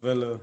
Well,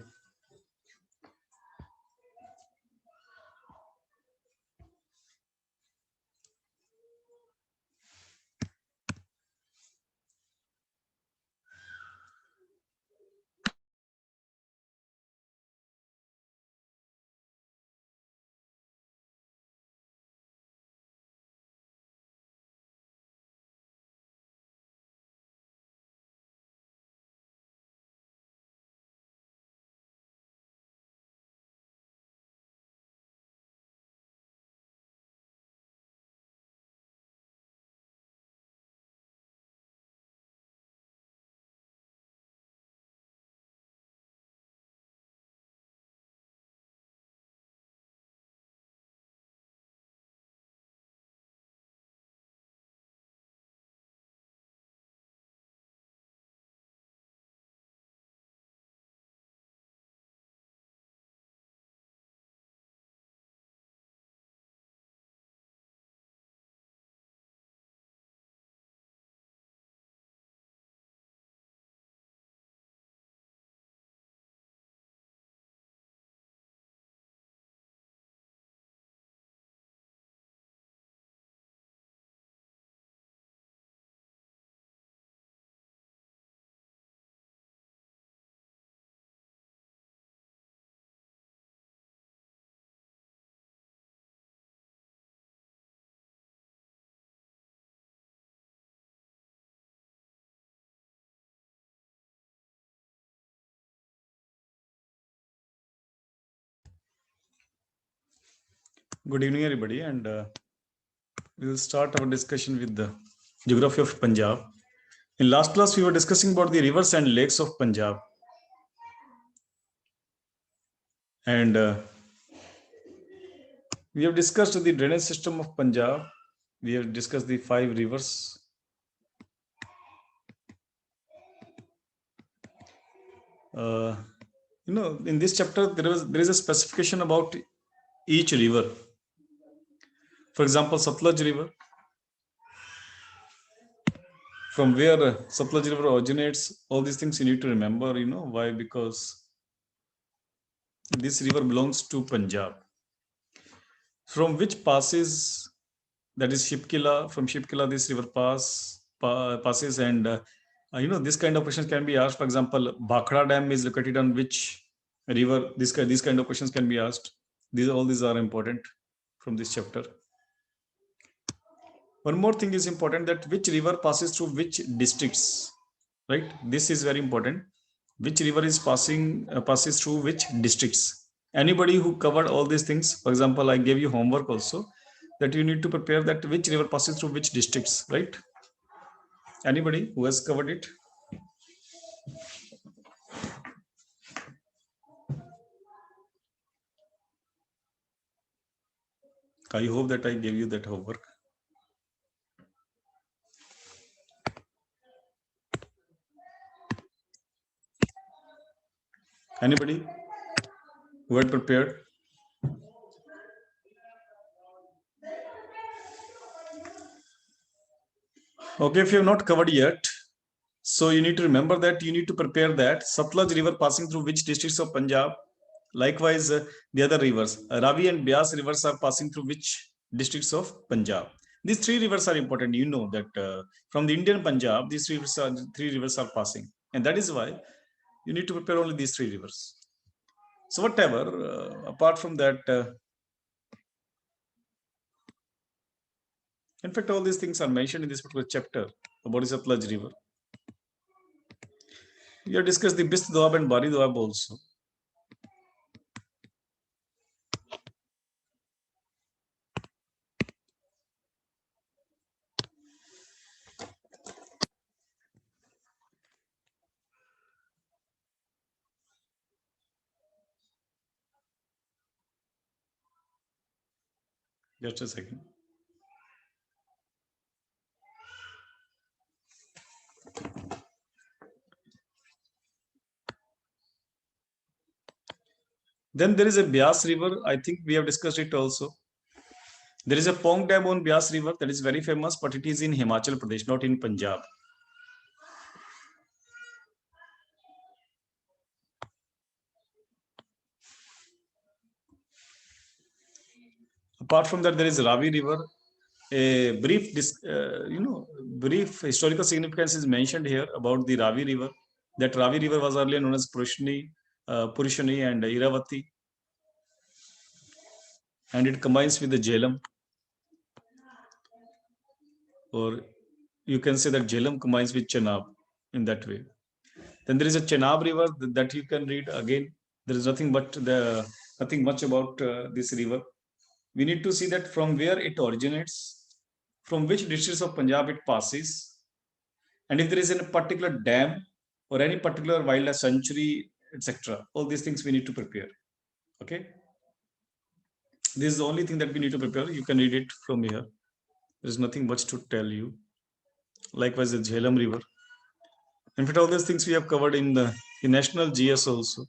good evening, everybody, and we will start our discussion with the geography of Punjab. In last class, we were discussing about the rivers and lakes of Punjab, and we have discussed the drainage system of Punjab. We have discussed the 5 rivers. In this chapter, there is a specification about each river. For example, Satluj River, from where Satluj River originates. All these things you need to remember. Why? Because this river belongs to Punjab, from which passes, that is Shipkila. From Shipkila, this river passes, and this kind of questions can be asked. For example, Bhakhra Dam is located on which river? These kind of questions can be asked. All these are important from this chapter. One more thing is important, that which river passes through which districts, right? This is very important. Which river is passes through which districts? Anybody who covered all these things, for example, I gave you homework also, that you need to prepare that which river passes through which districts, right? Anybody who has covered it? I hope that I gave you that homework. Anybody who had prepared? Okay, if you have not covered yet, so you need to remember that you need to prepare that Satluj River passing through which districts of Punjab. Likewise, the other rivers, Ravi and Beas rivers are passing through which districts of Punjab. These 3 rivers are important. You know that from the Indian Punjab, these 3 rivers are passing, and that is why you need to prepare only these 3 rivers. So whatever, apart from that, in fact, all these things are mentioned in this particular chapter about the Satluj River. We have discussed the Bist Doab and Bari Doab also. Just a second. Then there is a Beas River. I think we have discussed it also. There is a Pong Dam on Beas River that is very famous, but it is in Himachal Pradesh, not in Punjab. Apart from that, there is Ravi River. A brief, brief historical significance is mentioned here about the Ravi River. That Ravi River was earlier known as Purushani and Iravati, and it combines with the Jhelum, or you can say that Jhelum combines with Chenab in that way. Then there is a Chenab River that you can read again. There is nothing much about this river. We need to see that from where it originates, from which districts of Punjab it passes, and if there is a particular dam or any particular wildlife sanctuary, etc. All these things we need to prepare. Okay, this is the only thing that we need to prepare. You can read it from here. There is nothing much to tell you. Likewise, the Jhelum River. In fact, all these things we have covered in the national GS also.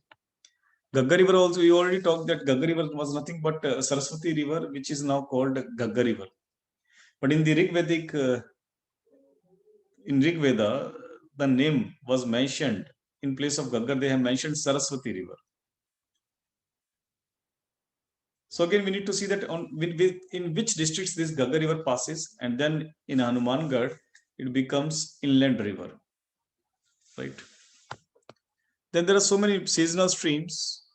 Gagga River also, we already talked that Gagga River was nothing but Saraswati River, which is now called Gagga River. But in the in Rig Veda, the name was mentioned. In place of Gagga, they have mentioned Saraswati River. So again, we need to see that in which districts this Gagga River passes, and then in Hanumangarh, it becomes inland river, right? Then there are so many seasonal streams,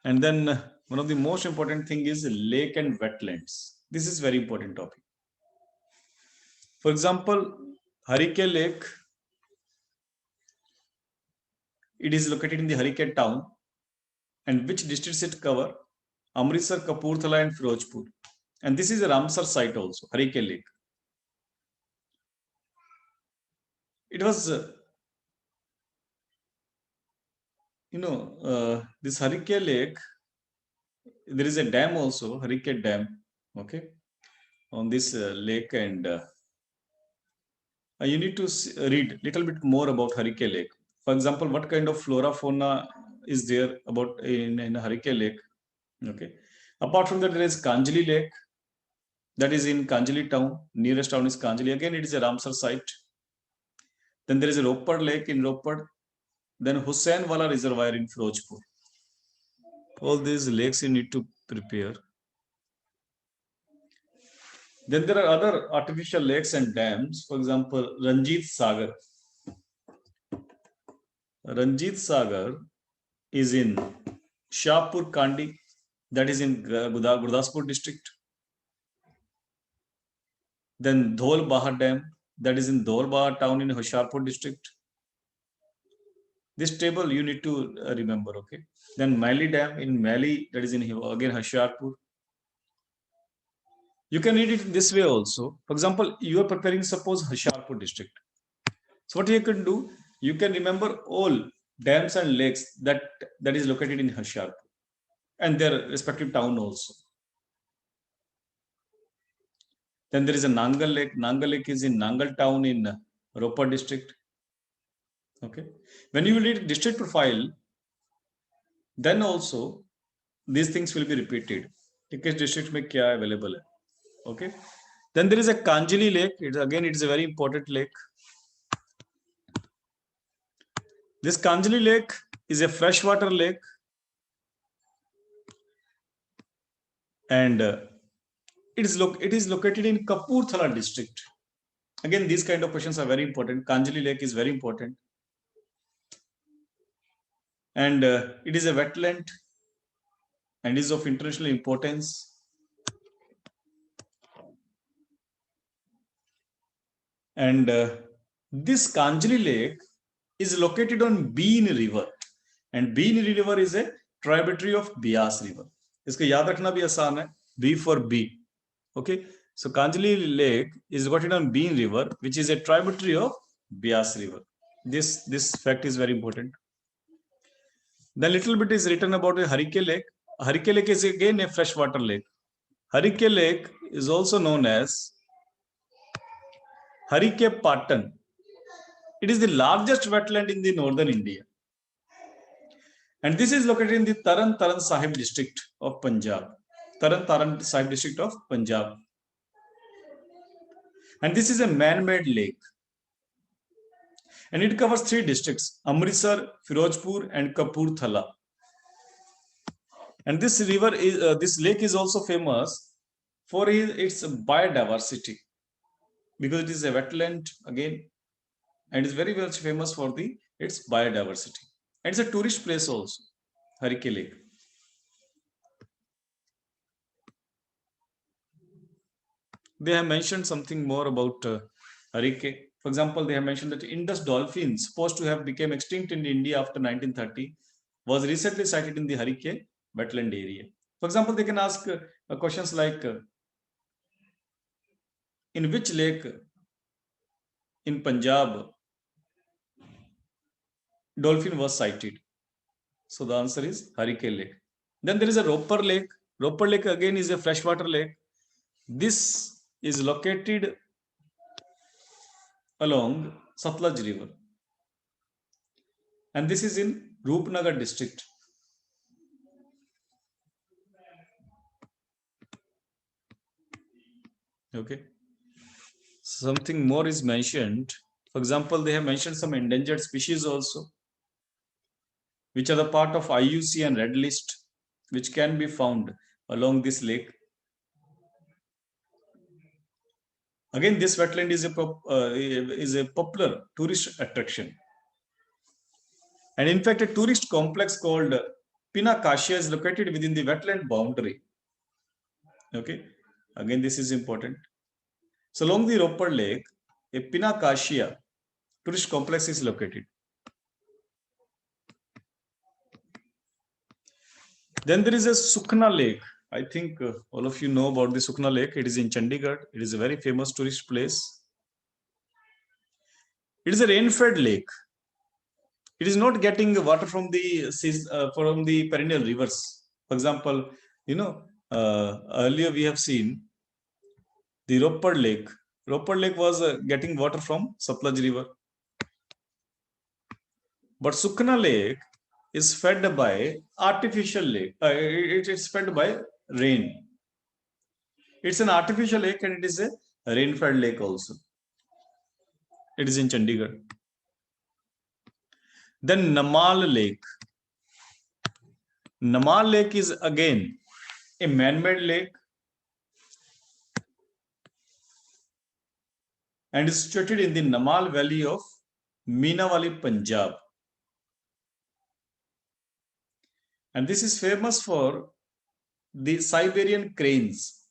and then one of the most important thing is lake and wetlands. This is very important topic. For example, Harike Lake, it is located in the Harike town, and which districts it cover? Amritsar, Kapurthala, and Firozpur. And this is a Ramsar site also, Harike Lake. It was, this Harike Lake, there is a dam also, Harike Dam, okay, on this lake, and you need to read little bit more about Harike Lake. For example, what kind of flora fauna is there about in Harike Lake? Okay. Apart from that, there is Kanjali Lake, that is in Kanjali town. Nearest town is Kanjali. Again, it is a Ramsar site. Then there is a Ropar Lake in Ropar. Then Husseinwala Reservoir in Firozpur. All these lakes you need to prepare. Then there are other artificial lakes and dams. For example, Ranjit Sagar. Ranjit Sagar is in Shahpur Kandi, that is in Gurdaspur district. Then Dhol Bahar Dam, that is in Dhol Bahar town in Hoshiarpur district. This table you need to remember, okay? Then Mali Dam in Mali, that is in again Hoshiarpur. You can read it this way also. For example, you are preparing, suppose, Hoshiarpur district. So what you can do, you can remember all dams and lakes that is located in Hoshiarpur and their respective town also. Then there is a Nangal Lake. Nangal Lake is in Nangal town in Ropar district. Okay. When you read district profile, then also these things will be repeated. Because district mein kya available hai. Okay. Then there is a Kanjali Lake. It is a very important lake. This Kanjali Lake is a freshwater lake, and it is located in Kapurthala district. Again, these kind of questions are very important. Kanjali Lake is very important, and it is a wetland and is of international importance. And this Kanjali Lake is located on Bean River, and Bean River is a tributary of Bias River. इसको याद रखना भी आसान है. B for B. Okay. So Kanjali Lake is located on Bean River, which is a tributary of Bias River. This fact is very important. Then little bit is written about Harike Lake. Harike Lake is again a freshwater lake. Harike Lake is also known as Harike Patan. It is the largest wetland in the northern India. And this is located in the Taran Sahib district of Punjab. Taran Sahib district of Punjab. And this is a man-made lake. And it covers 3 districts, Amritsar, Firozpur, and Kapurthala. And this river is this lake is also famous for its biodiversity, because it is a wetland again, and is very much famous for its biodiversity. And it's a tourist place also, Harike Lake. They have mentioned something more about Harike. For example, they have mentioned that Indus dolphin, supposed to have become extinct in India after 1930, was recently sighted in the Harike wetland area. For example, they can ask questions like, in which lake in Punjab dolphin was sighted? So the answer is Harike Lake. Then there is a Roper Lake. Roper Lake again is a freshwater lake. This is located along Satluj River, and this is in Roopnagar district. Okay. Something more is mentioned. For example, they have mentioned some endangered species also, which are the part of IUCN and Red List, which can be found along this lake. Again, this wetland is a popular tourist attraction. And in fact, a tourist complex called Pinakashia is located within the wetland boundary. Okay, again, this is important. So along the Roper Lake, a Pinakashia tourist complex is located. Then there is a Sukna Lake. I think all of you know about the Sukna Lake. It is in Chandigarh. It is a very famous tourist place. It is a rain-fed lake. It is not getting water from the perennial rivers. For example, earlier we have seen the Roper Lake. Roper Lake was getting water from Satluj River. But Sukna Lake is fed by artificial lake. It is fed by rain. It's an artificial lake and it is a rain-fed lake also. It is in Chandigarh. Then Namal Lake. Namal Lake is again a man-made lake and is situated in the Namal Valley of Meenawali, Punjab. And this is famous for the Siberian cranes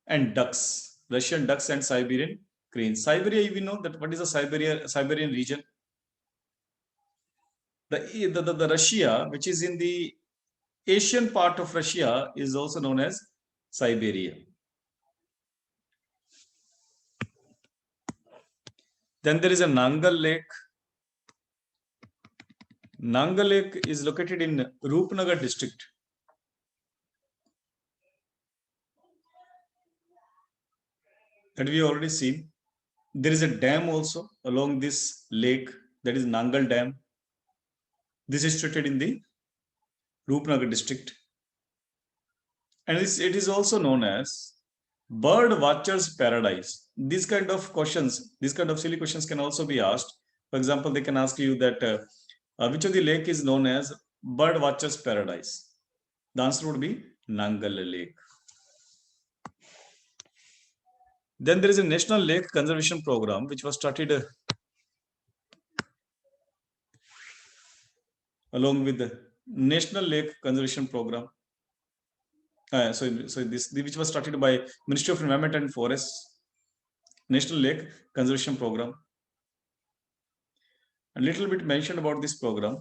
and ducks, Russian ducks and Siberian cranes. Siberia, we know that what is the Siberian region? The Russia, which is in the Asian part of Russia, is also known as Siberia. Then there is a Nangal Lake. Nangal Lake is located in Roopnagar district. That we already seen. There is a dam also along this lake, that is Nangal Dam. This is situated in the Roopnagar district. And it is also known as bird watcher's paradise. These kind of questions, these kind of silly questions can also be asked. For example, they can ask you that which of the lake is known as bird watcher's paradise? The answer would be Nangal Lake. Then there is a National Lake Conservation Program which was started along with the National Lake Conservation Program. So this which was started by Ministry of Environment and Forests, National Lake Conservation Program. A little bit mentioned about this program,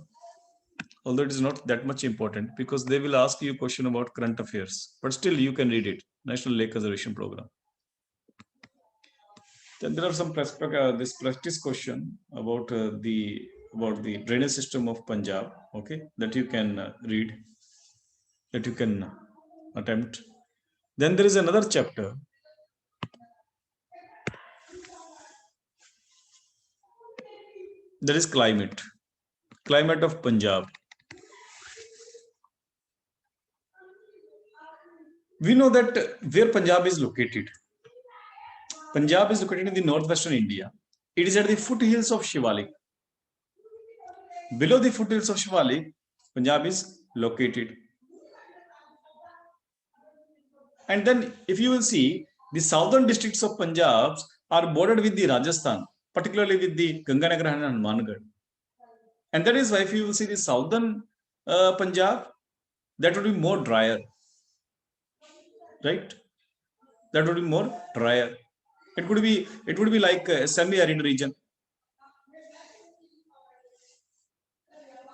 although it is not that much important because they will ask you a question about current affairs, but still you can read it. National Lake Conservation Program. Then there are some this practice question about the drainage system of Punjab. Okay, that you can read, that you can attempt. Then there is another chapter. That is climate of Punjab. We know that where Punjab is located. Punjab is located in the northwestern India. It is at the foothills of Shivalik. Below the foothills of Shivalik, Punjab is located. And then if you will see, the southern districts of Punjab are bordered with the Rajasthan, particularly with the Ganganagar and Hanumangarh. And that is why if you will see the southern Punjab, that would be more drier, right? That would be more drier. It would be like a semi-arid region.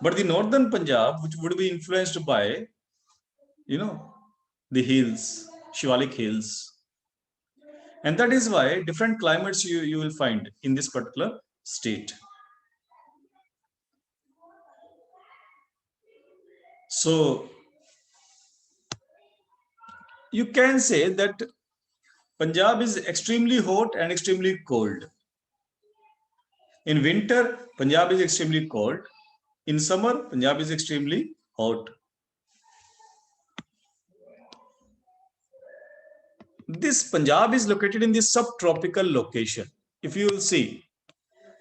But the northern Punjab, which would be influenced by, the hills, Shivalik hills. And that is why different climates you will find in this particular state. So you can say that Punjab is extremely hot and extremely cold. In winter, Punjab is extremely cold. In summer, Punjab is extremely hot. This Punjab is located in the subtropical location. If you will see,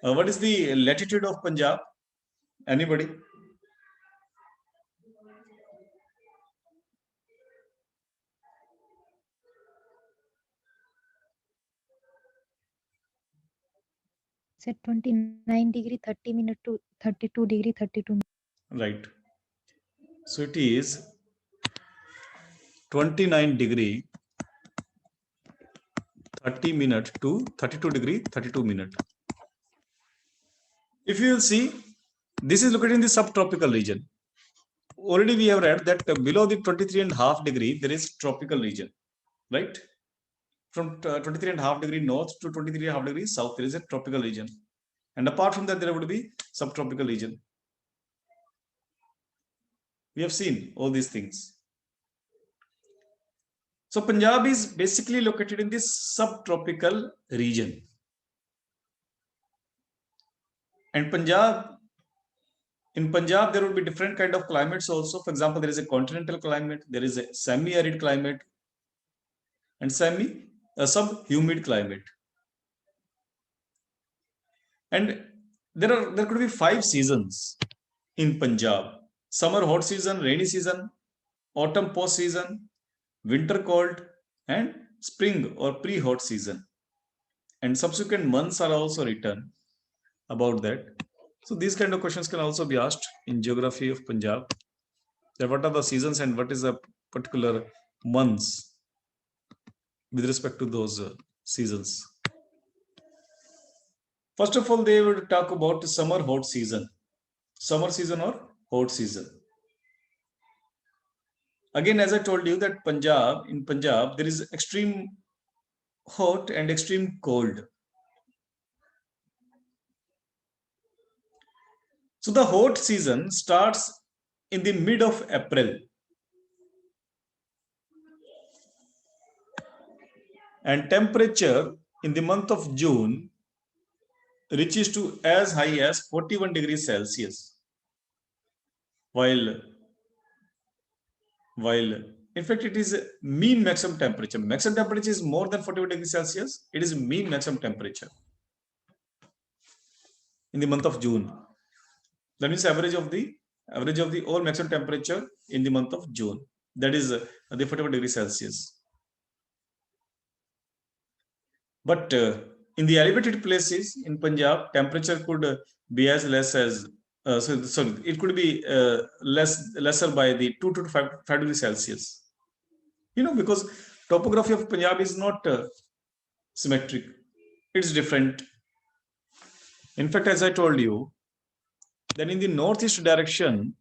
what is the latitude of Punjab? Anybody? It's 29 degree 30 minute to 32 degree 32 minute. Right. So it is 29 degree 30 minute to 32 degree 32 minute. If you will see, this is located in the subtropical region. Already we have read that below the 23.5 degree, there is tropical region, right? From 23.5 degree north to 23.5 degree south, there is a tropical region. And apart from that, there would be subtropical region. We have seen all these things. So Punjab is basically located in this subtropical region. And in Punjab, there would be different kind of climates also. For example, there is a continental climate, there is a semi-arid climate, and sub-humid climate. And there could be 5 seasons in Punjab: summer hot season, rainy season, autumn post season, winter cold, and spring or pre-hot season. And subsequent months are also written about that. So these kind of questions can also be asked in geography of Punjab. That what are the seasons and what is the particular months with respect to those seasons. First of all, they would talk about summer hot season. Summer season or hot season. Again, as I told you that in Punjab, there is extreme hot and extreme cold. So the hot season starts in the mid of April. And temperature in the month of June reaches to as high as 41 degrees Celsius. While in fact it is mean maximum temperature. Maximum temperature is more than 41 degrees Celsius. It is mean maximum temperature in the month of June. That means average of the all maximum temperature in the month of June. That is the 41 degrees Celsius. But in the elevated places in Punjab, temperature could be as less as it could be lesser by the 2 to 5 degrees Celsius. Because topography of Punjab is not symmetric; it's different. In fact, as I told you, then in the northeast direction,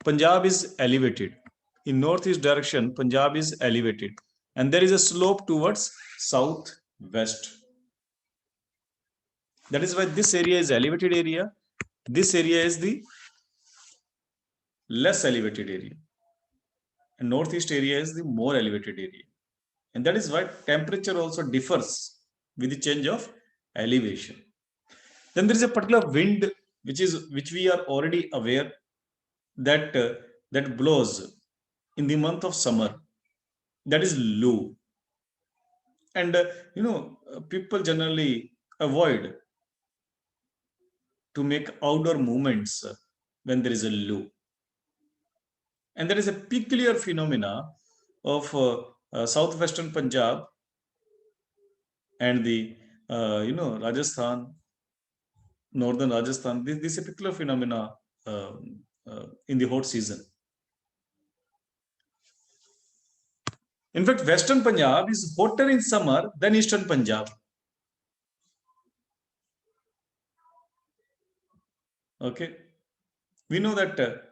Punjab is elevated. In northeast direction, Punjab is elevated, and there is a slope towards southwest. That is why this area is elevated area. This area is the less elevated area. And northeast area is the more elevated area. And that is why temperature also differs with the change of elevation. Then there is a particular wind which we are already aware that that blows in the month of summer. That is Lu. And people generally avoid to make outdoor movements when there is a Lu. And there is a peculiar phenomena of southwestern Punjab and the Rajasthan, northern Rajasthan. This is a particular phenomena in the hot season. In fact, western Punjab is hotter in summer than eastern Punjab. Okay, we know that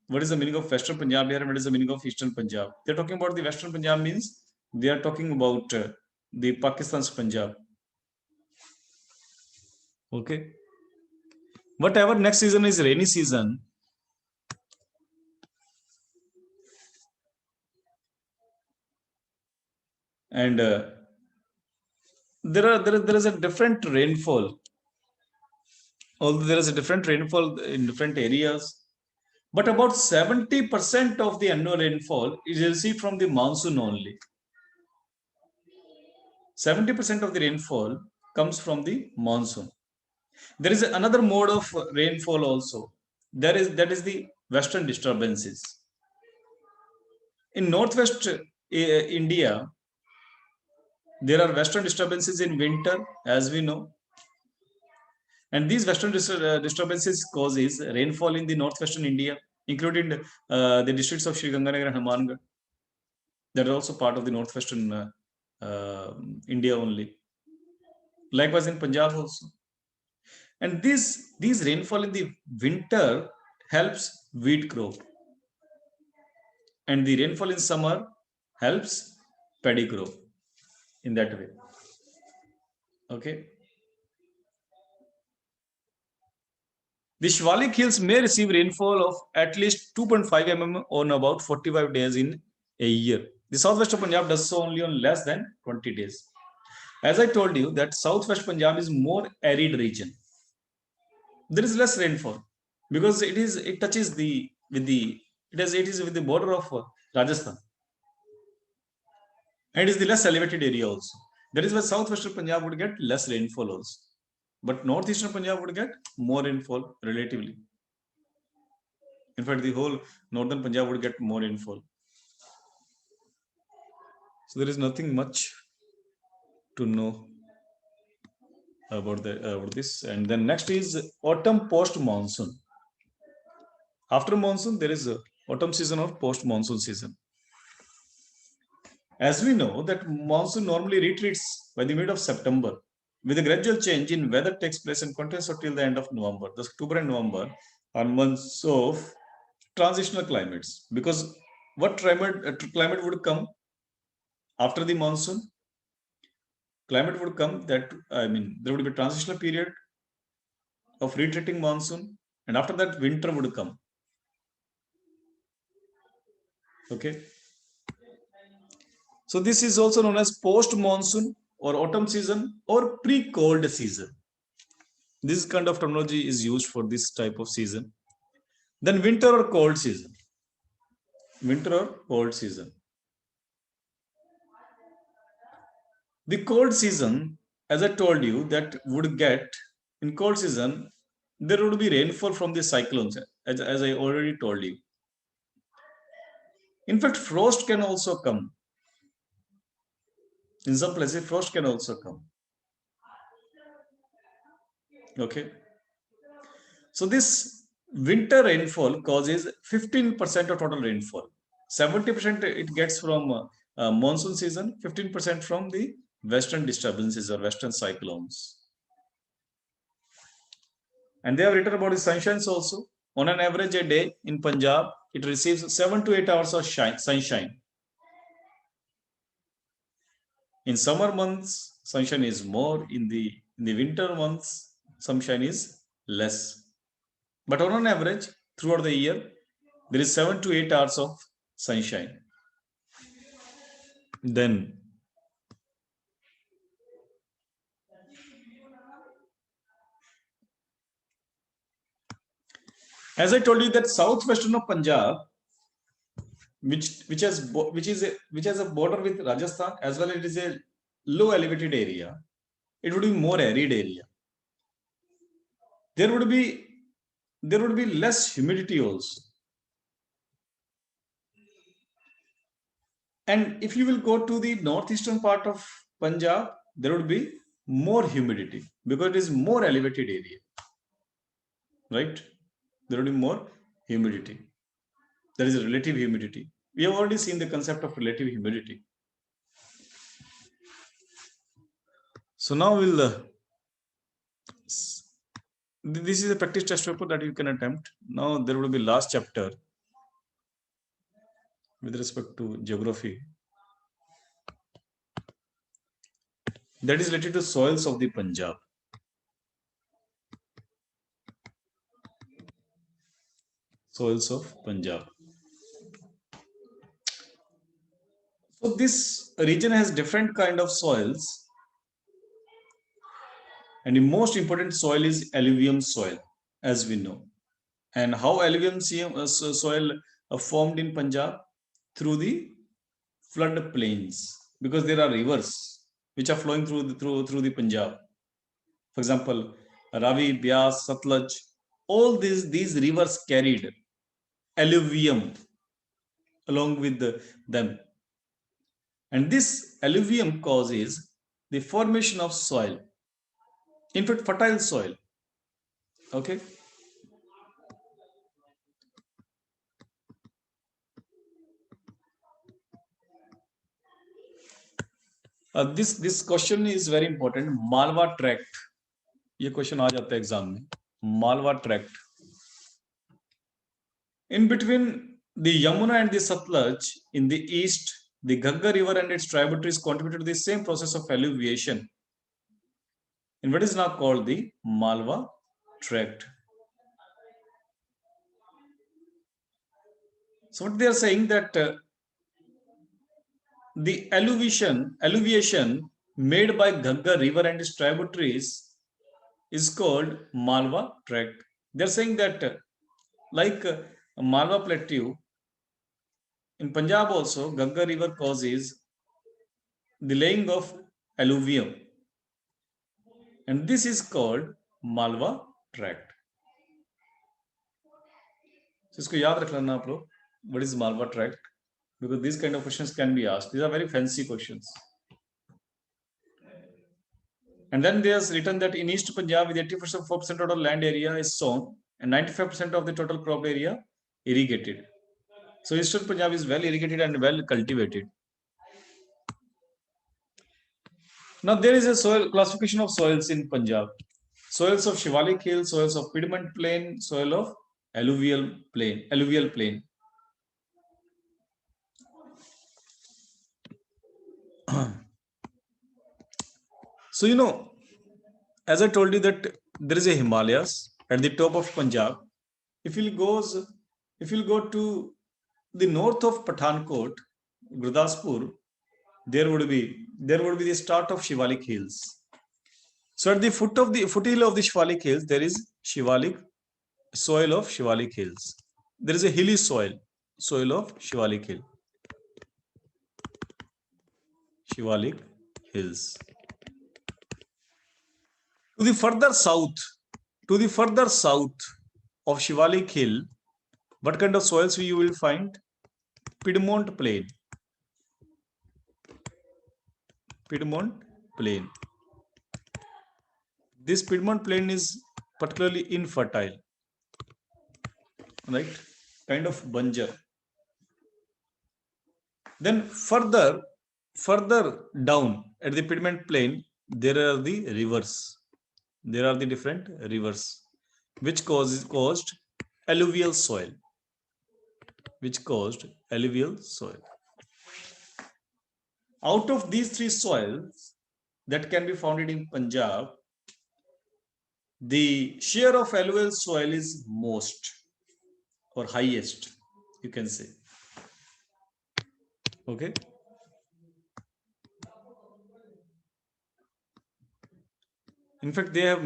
what is the meaning of western Punjab here and what is the meaning of eastern Punjab. They're talking about the western Punjab means they are talking about the Pakistan's Punjab. Okay, whatever next season is rainy season, and there is a different rainfall. Although there is a different rainfall in different areas, but about 70% of the annual rainfall is received from the monsoon only. 70% of the rainfall comes from the monsoon. There is another mode of rainfall also. That is the western disturbances. In northwest India, there are western disturbances in winter, as we know. And these western disturbances causes rainfall in the northwestern India, including the districts of Sri Ganganagar and Hamangarh. That are also part of the northwestern India only. Likewise in Punjab also. And these rainfall in the winter helps wheat crop. And the rainfall in summer helps paddy crop in that way. Okay. The Shivalik Hills may receive rainfall of at least 2.5 mm on about 45 days in a year. The southwest of Punjab does so only on less than 20 days. As I told you that southwest Punjab is more arid region. There is less rainfall because it is with the border of Rajasthan, and it is the less elevated area also. That is why southwestern Punjab would get less rainfall also, but northeastern Punjab would get more rainfall relatively. In fact, the whole northern Punjab would get more rainfall. So there is nothing much to know about this. And then next is autumn post monsoon. After monsoon, there is a autumn season or post monsoon season. As we know that monsoon normally retreats by the mid of September, with a gradual change in weather takes place and continues till the end of November. Thus, October and November are months of transitional climates, because what climate would come after the monsoon? Climate would come that, there would be a transitional period of retreating monsoon, and after that winter would come. Okay. So this is also known as post monsoon or autumn season or pre-cold season. This kind of terminology is used for this type of season. Then winter or cold season. Winter or cold season. The cold season, as I told you, that would get in cold season, there would be rainfall from the cyclones, as I already told you. In fact, frost can also come. In some places, frost can also come. Okay. So this winter rainfall causes 15% of total rainfall. 70% it gets from monsoon season, 15% from the western disturbances or western cyclones. And they have written about the sunshines also. On an average a day in Punjab, it receives 7 to 8 hours of sunshine. In summer months, sunshine is more. In the winter months, sunshine is less. But on an average, throughout the year, there is 7 to 8 hours of sunshine. Then, as I told you that southwestern of Punjab, which has a border with Rajasthan, as well as it is a low elevated area, it would be more arid area. There would be less humidity also. And if you will go to the northeastern part of Punjab, there would be more humidity because it is more elevated area, right? There would be more humidity. There is a relative humidity. We have already seen the concept of relative humidity. So now we'll this is a practice test paper that you can attempt. Now there will be last chapter with respect to geography that is related to soils of the Punjab. Soils of Punjab. So this region has different kind of soils, and the most important soil is alluvium soil, as we know. And how alluvium soil formed in Punjab? Through the flood plains, because there are rivers which are flowing through the Punjab. For example, Ravi, Beas, Satluj, all these rivers carried alluvium along with them. And this alluvium causes the formation of soil, in fact, fertile soil. Okay. This question is very important. Malwa Tract. ये question आ जाता है exam में. Malwa Tract. In between the Yamuna and the Satluj, in the east, the Ghaggar River and its tributaries contributed to the same process of alluviation in what is now called the Malwa Tract. So what they are saying that the alluviation made by Ghaggar River and its tributaries is called Malwa Tract. They are saying that like Malwa Plateau, in Punjab also, Ghaggar River causes the laying of alluvium, and this is called Malwa Tract. So इसको याद रख लेना आप लोग. What is Malwa Tract? Because these kind of questions can be asked. These are very fancy questions. And then there's written that in East Punjab, with 84% of total land area is sown and 95% of the total crop area irrigated. So Eastern Punjab is well irrigated and well cultivated. Now there is a soil classification of soils in Punjab. Soils of Shivalik Hill, soils of Piedmont Plain, soil of alluvial plain. So you know, as I told you that there is a Himalayas at the top of Punjab. If you'll go to the north of Pathankot, Gurdaspur, there would be the start of Shivalik Hills. So at the foothill of the Shivalik Hills, there is soil of Shivalik Hills. There is a hilly soil of Shivalik Hill. Shivalik Hills. To the further south of Shivalik Hill, what kind of soils you will find? Piedmont Plain. This Piedmont Plain is particularly infertile, right? Kind of banjar. Then further down at the Piedmont Plain, there are the rivers. There are the different rivers which caused alluvial soil. Out of these three soils that can be found in Punjab, the share of alluvial soil is most or highest, you can say. Okay. In fact, they have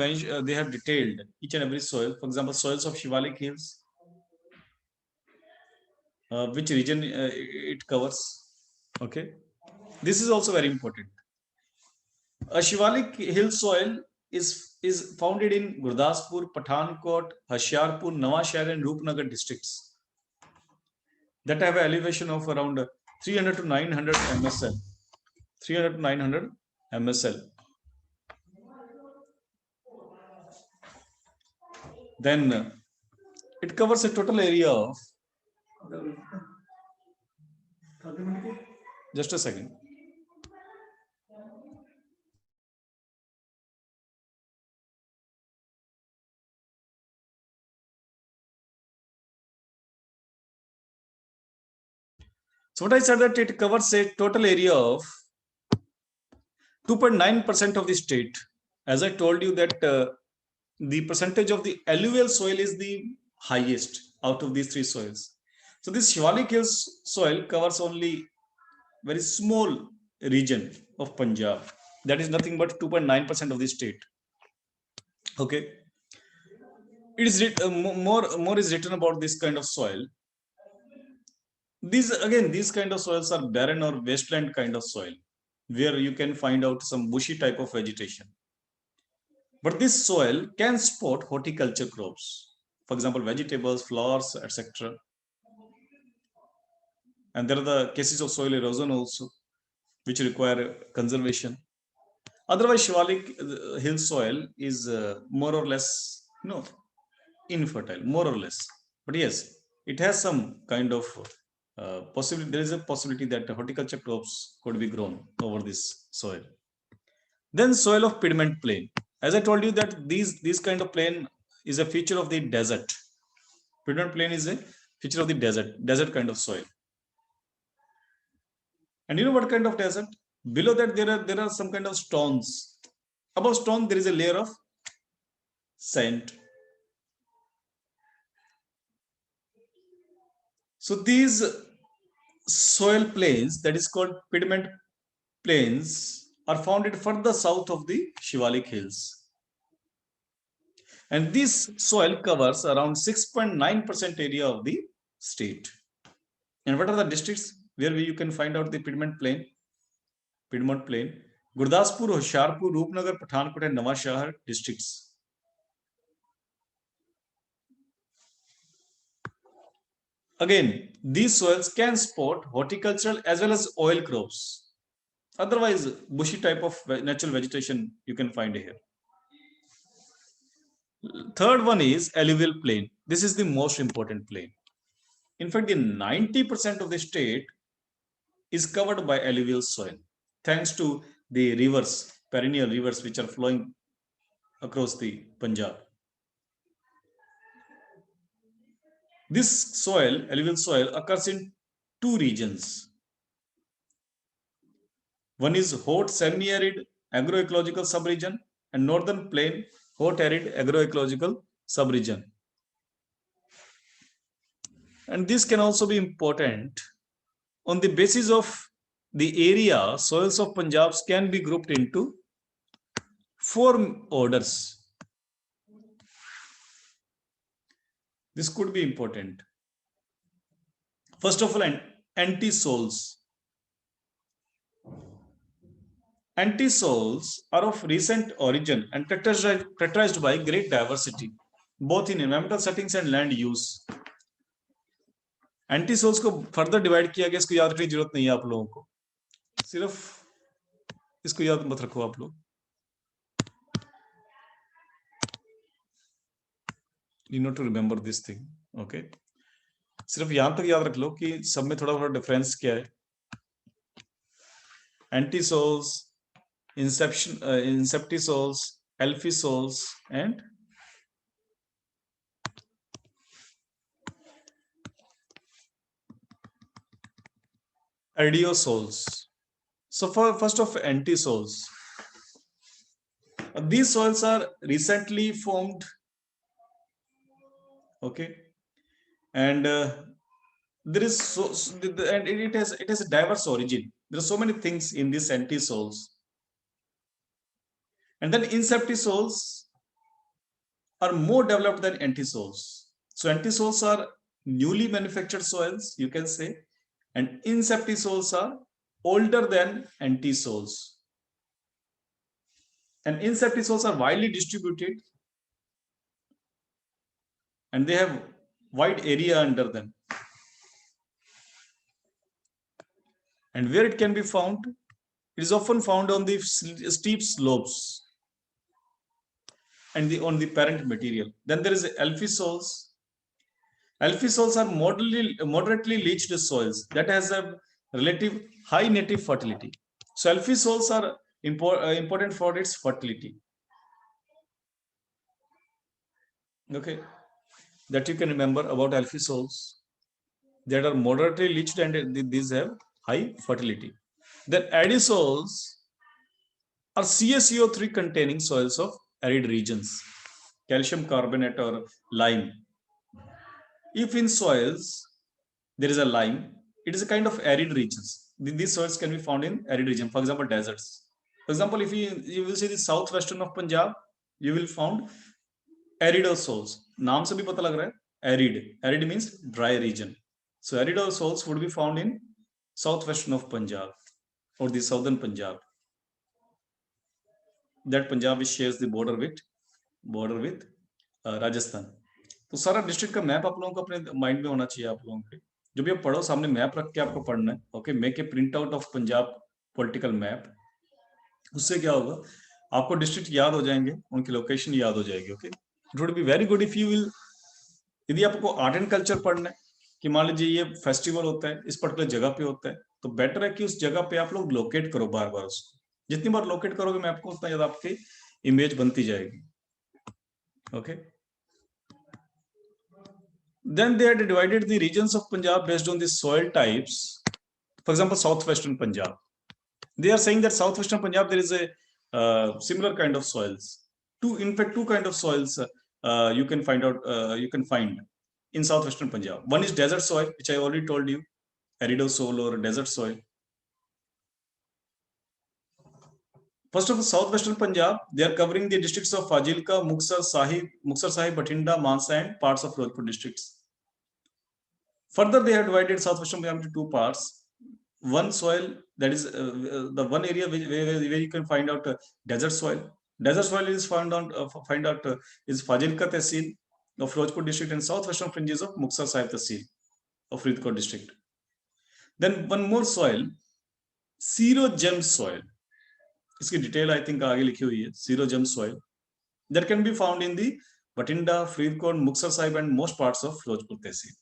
detailed each and every soil. For example, soils of Shivalik Hills, which region it covers. Okay, this is also very important. A Shivalik Hill soil is founded in Gurdaspur, Pathankot, Hoshiarpur, Nawashahar, and Rupnagar districts that have an elevation of around 300 to 900 MSL. 300 to 900 MSL. Then it covers a total area of, just a second. So what I said that it covers a total area of 2.9% of the state. As I told you that the percentage of the alluvial soil is the highest out of these three soils. So this Shivalik Hills soil covers only very small region of Punjab. That is nothing but 2.9% of the state. Okay. It is more is written about this kind of soil. These kind of soils are barren or wasteland kind of soil, where you can find out some bushy type of vegetation. But this soil can support horticulture crops, for example, vegetables, flowers, etc. And there are the cases of soil erosion also, which require conservation. Otherwise, Shivalik hill soil is more or less, infertile, more or less. But yes, it has some kind of possibility. There is a possibility that horticulture crops could be grown over this soil. Then soil of Piedmont plain. As I told you that these kind of plain is a feature of the desert. Piedmont plain is a feature of the desert kind of soil. And you know what kind of desert? Below that there are some kind of stones. Above stone there is a layer of sand. So these soil plains, that is called Piedmont plains, are found further south of the Shivalik hills. And this soil covers around 6.9% area of the state. And what are the districts where you can find out the Piedmont plain? Piedmont plain, Gurdaspur, Hoshiarpur, Roopnagar, Pathankot, and Nawashahar districts. Again, these soils can support horticultural as well as oil crops. Otherwise, bushy type of natural vegetation you can find here. Third one is alluvial plain. This is the most important plain. In fact, the 90% of the state is covered by alluvial soil, thanks to the rivers, perennial rivers, which are flowing across the Punjab. This soil, alluvial soil, occurs in two regions. One is hot semi-arid agroecological subregion and northern plain hot arid agroecological subregion. And this can also be important on the basis of the area. Soils of Punjab can be grouped into 4 orders. This could be important. First of all, anti-soils. Anti-soils are of recent origin and characterized by great diversity, both in environmental settings and land use. Anti-souls को further divide किया गया, इसको याद रखने की जरूरत नहीं है आप लोगों को, सिर्फ इसको याद मत रखो आप लोग, you know to remember this thing, okay? सिर्फ यहां तक याद रख लो कि सब में थोड़ा थोड़ा डिफरेंस क्या है. Entisols, inceptisols, alfisols and ardiosols. So first of anti-soils. These soils are recently formed, okay, and there is and it has a diverse origin. There are so many things in these anti-soils. And then inseptisols are more developed than anti-soils. So anti-soils are newly manufactured soils, you can say, and inseptisols are older than anti-soils. And inseptisols are widely distributed and they have wide area under them. And where it can be found? It is often found on the steep slopes and on the parent material. Then there is alphy soils. Alphy soils are moderately leached soils that has a relative high native fertility. So alphy soils are important for its fertility. Okay, that you can remember about alphy soils that are moderately leached and these have high fertility. Then adisols are CaCO3 containing soils of arid regions, calcium carbonate or lime. If in soils there is a lime, it is a kind of arid regions. These soils can be found in arid region, for example, deserts. For example, if you will see the southwestern of Punjab, you will find aridosols. नाम से भी पता लग रहा है arid. Arid means dry region. So aridosols would be found in southwestern of Punjab or the southern Punjab. That Punjab which shares the border with Rajasthan. तो सारा district का मैप आप लोगों को अपने माइंड में होना चाहिए. आप लोगों के जब ये पढ़ो सामने मैप रख के आपको पढ़ना है. Okay, make a print out of Punjab political map. उससे क्या होगा, आपको डिस्ट्रिक्ट याद हो जाएंगे, उनकी लोकेशन याद हो जाएगी. Okay, it would be very good if you will. यदि आपको आर्ट एंड कल्चर पढ़ना है कि मान लीजिए ये फेस्टिवल होता है इस पर्टिकुलर जगह पे होता है, तो बेटर है कि उस जगह पे आप लोग लोकेट करो बार बार उसको. जितनी बार लोकेट करोगे मैप को उतना ज्यादा आपकी इमेज बनती जाएगी. Okay, then they had divided the regions of Punjab based on the soil types. For example, southwestern Punjab, they are saying that southwestern Punjab there is a similar kind of soils. In fact, two kind of soils you can find in southwestern Punjab. One is desert soil, which I already told you, aridosol or desert soil. First of all, southwestern Punjab, they are covering the districts of Fazilka, Muksar Sahib, Bathinda, Mansa and parts of Firozpur districts. Further, they have divided southwestern Punjab into two parts. One soil, that is the one area where you can find out desert soil. Desert soil is found is Fazilka Tehsil of Firozpur district and southwestern fringes of Muksar Sahib Tehsil of Faridkot district. Then one more soil, Xerogem soil. इसकी detail I think आगे लिखी हुई है. Xerogem soil that can be found in the Bathinda, Faridkot, Muksar Sahib and most parts of Firozpur Tehsil.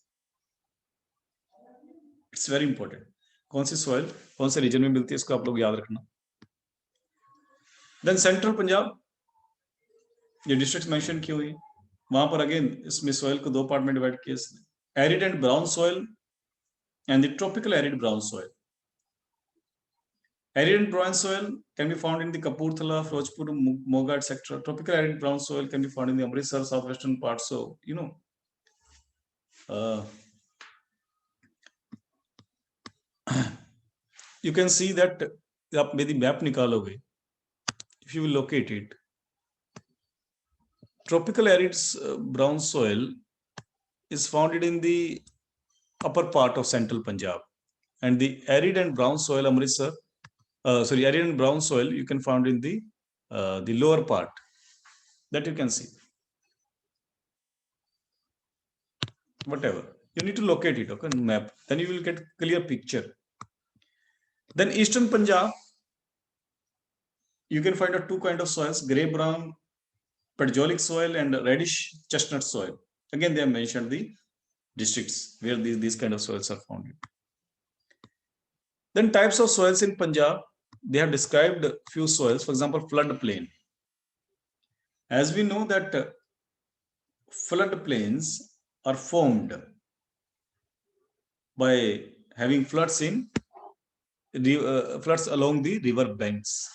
It's very important. कौन सी soil कौन से reason में मिलती है इसको आप लोग याद रखना. Then सेंट्रल पंजाब, ये डिस्ट्रिक्ट मेंशन की हुई है, वहां पर अगेन इसमें soil को दो पार्ट में डिवाइड किया इसने, arid and brown soil and the tropical arid brown soil. Arid and brown soil can be found in the Kapurthala, Firozpur, Moga, etc. Tropical arid brown soil can be found in the Amritsar, southwestern parts. So, you can see that आप यदि map निकालोगे, if you will locate it, tropical arid brown soil is found in the upper part of central Punjab, and the arid and brown soil Amritsar, arid and brown soil you can find in the lower part, that you can see. Whatever, you need to locate it, okay, map, then you will get clear picture. Then eastern Punjab, you can find out two kind of soils, grey brown pedjolic soil and reddish chestnut soil. Again, they have mentioned the districts where these kind of soils are found. Then types of soils in Punjab, they have described few soils. For example, floodplain. As we know that floodplains are formed by having floods along the river banks.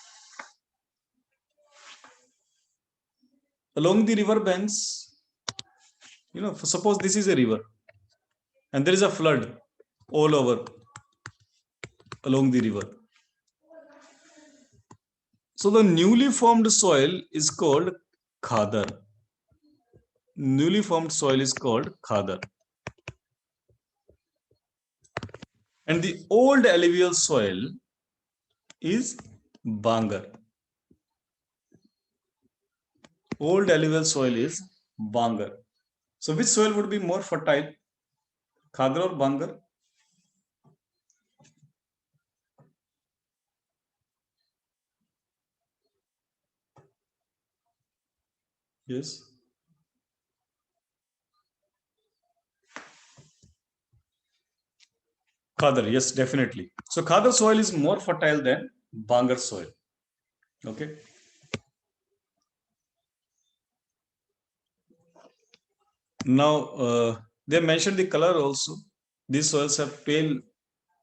Along the river banks, suppose this is a river and there is a flood all over along the river. So the newly formed soil is called khadar. Newly formed soil is called khadar. And the old alluvial soil is bangar. Old alluvial soil is bangar. So which soil would be more fertile, khadar or bangar? Yes. Khadar, yes, definitely. So Khadar soil is more fertile than Bangar soil. Okay. Now they mentioned the color also. These soils have pale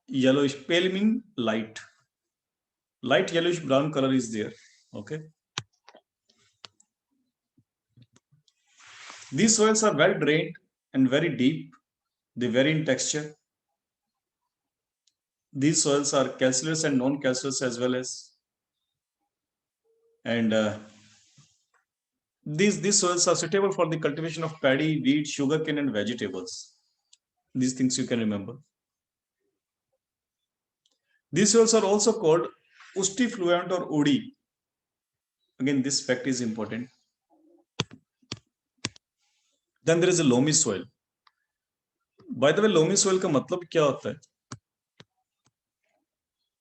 yellowish, pale meaning light. Light yellowish brown color is there. Okay. These soils are well drained and very deep. They vary in texture. These soils are calcareous and non-calcareous as well as, and these soils are suitable for the cultivation of paddy, wheat, sugarcane, and vegetables. These things you can remember. These soils are also called Usti fluent or Udi. Again, this fact is important. Then there is a loamy soil. By the way, loamy soil का मतलब क्या होता है?